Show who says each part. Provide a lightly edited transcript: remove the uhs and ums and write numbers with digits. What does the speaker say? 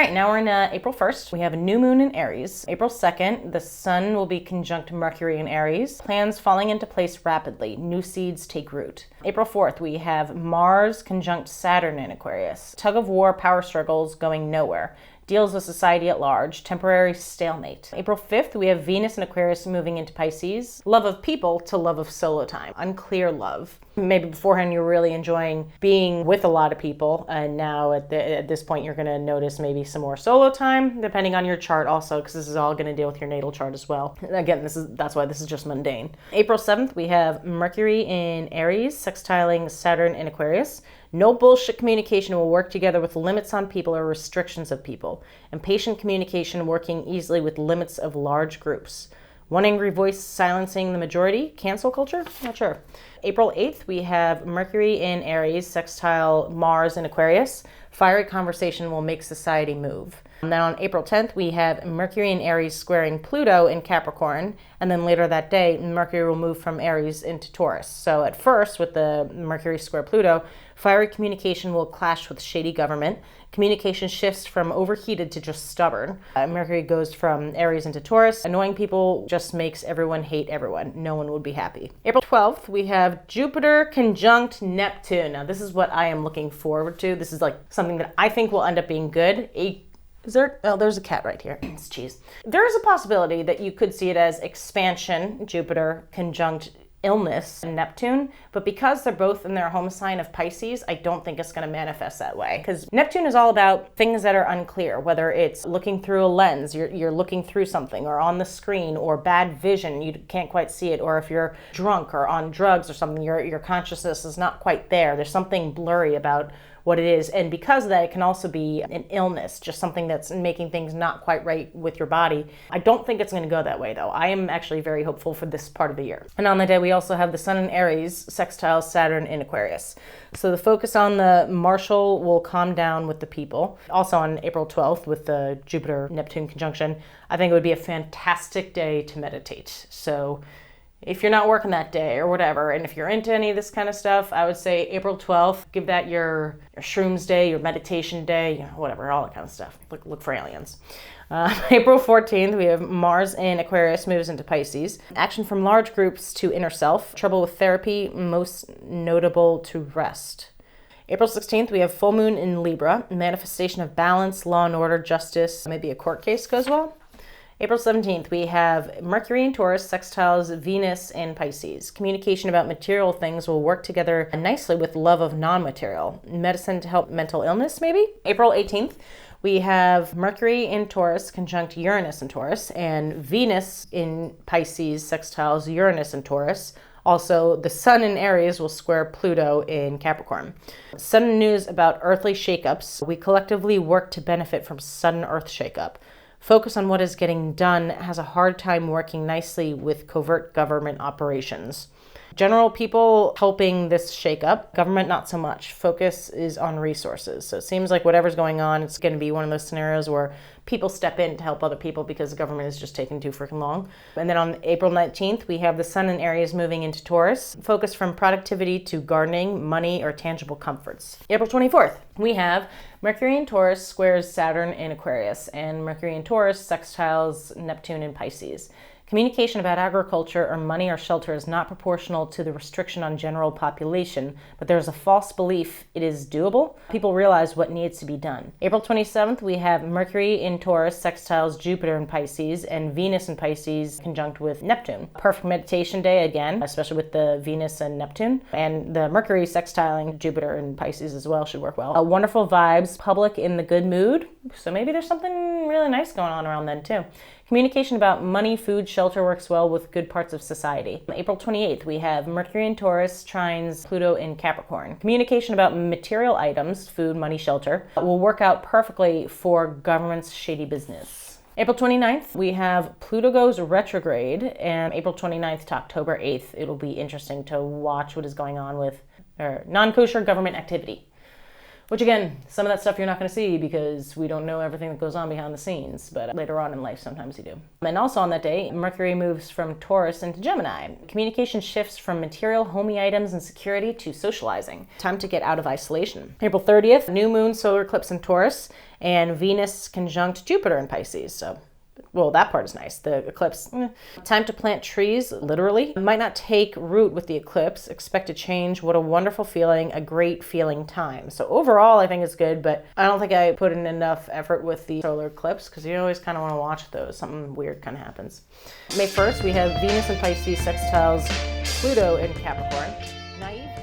Speaker 1: right, now we're in April 1st. We have a new moon in Aries. April 2nd, the sun will be conjunct Mercury in Aries. Plans falling into place rapidly. New seeds take root. April 4th, we have Mars conjunct Saturn in Aquarius. Tug of war, power struggles going nowhere. Deals with society at large, temporary stalemate. April 5th, we have Venus in Aquarius moving into Pisces. Love of people to love of solo time. Unclear love. Maybe beforehand you're really enjoying being with a lot of people, and now at this point you're going to notice maybe some more solo time, depending on your chart also, because this is all going to deal with your natal chart as well. Again, that's why this is just mundane. April 7th, we have Mercury in Aries, sextiling Saturn in Aquarius. No bullshit communication will work together with limits on people or restrictions of people. Impatient communication working easily with limits of large groups. One angry voice silencing the majority. Cancel culture? Not sure. April 8th, we have Mercury in Aries, sextile Mars in Aquarius. Fiery conversation will make society move. And then on April 10th, we have Mercury in Aries squaring Pluto in Capricorn. And then later that day, Mercury will move from Aries into Taurus. So at first, with the Mercury square Pluto, fiery communication will clash with shady government. Communication shifts from overheated to just stubborn. Mercury goes from Aries into Taurus. Annoying people just makes everyone hate everyone. No one would be happy. April 12th, we have Jupiter conjunct Neptune. Now, this is what I am looking forward to. This is like something that I think will end up being good. There's a cat right here. It's cheese. There is a possibility that you could see it as expansion, Jupiter conjunct illness and Neptune, but because they're both in their home sign of Pisces, I don't think it's going to manifest that way. Because Neptune is all about things that are unclear, whether it's looking through a lens, you're looking through something, or on the screen, or bad vision, you can't quite see it, or if you're drunk or on drugs or something, your consciousness is not quite there. There's something blurry about what it is. And because of that, it can also be an illness, just something that's making things not quite right with your body. I don't think it's going to go that way, though. I am actually very hopeful for this part of the year. And on the day, we also have the sun in Aries, sextile Saturn in Aquarius. So the focus on the martial will calm down with the people. Also on April 12th, with the Jupiter-Neptune conjunction, I think it would be a fantastic day to meditate. So if you're not working that day or whatever, and if you're into any of this kind of stuff, I would say April 12th, give that your shrooms day, your meditation day, whatever, all that kind of stuff. Look for aliens. April 14th, we have Mars in Aquarius moves into Pisces. Action from large groups to inner self. Trouble with therapy, most notable to rest. April 16th, we have full moon in Libra. Manifestation of balance, law and order, justice. Maybe a court case goes well. April 17th, we have Mercury in Taurus sextiles Venus in Pisces. Communication about material things will work together nicely with love of non-material. Medicine to help mental illness, maybe? April 18th, we have Mercury in Taurus conjunct Uranus in Taurus, and Venus in Pisces sextiles Uranus in Taurus. Also, the sun in Aries will square Pluto in Capricorn. Sudden news about earthly shakeups. We collectively work to benefit from sudden earth shakeup. Focus on what is getting done has a hard time working nicely with covert government operations. General people helping this shakeup, government not so much. Focus is on resources. So it seems like whatever's going on, it's going to be one of those scenarios where people step in to help other people because the government is just taking too freaking long. And then on April 19th, we have the sun in Aries moving into Taurus. Focus from productivity to gardening, money, or tangible comforts. April 24th, we have Mercury in Taurus squares Saturn in Aquarius, and Mercury in Taurus sextiles Neptune in Pisces. Communication about agriculture or money or shelter is not proportional to the restriction on general population, but there is a false belief it is doable. People realize what needs to be done. April 27th, we have Mercury in Taurus sextiles Jupiter in Pisces, and Venus in Pisces conjunct with Neptune. Perfect meditation day again, especially with the Venus and Neptune. And the Mercury sextiling Jupiter in Pisces as well should work well. Wonderful vibes, public in the good mood. So maybe there's something really nice going on around then too. Communication about money, food, shelter works well with good parts of society. April 28th, we have Mercury in Taurus trines Pluto in Capricorn. Communication about material items, food, money, shelter, will work out perfectly for government's shady business. April 29th, we have Pluto goes retrograde, and April 29th to October 8th, it'll be interesting to watch what is going on with non-kosher government activity. Which again, some of that stuff you're not going to see because we don't know everything that goes on behind the scenes, but later on in life sometimes you do. And also on that day, Mercury moves from Taurus into Gemini. Communication shifts from material, homey items and security to socializing. Time to get out of isolation. April 30th, new moon solar eclipse in Taurus and Venus conjunct Jupiter in Pisces. So well, that part is nice. The eclipse, Time to plant trees, literally. Might not take root with the eclipse. Expect a change. What a wonderful feeling, a great feeling time. So overall, I think it's good, but I don't think I put in enough effort with the solar eclipse because you always kind of want to watch those. Something weird kind of happens. May 1st, we have Venus in Pisces sextiles Pluto in Capricorn. Naive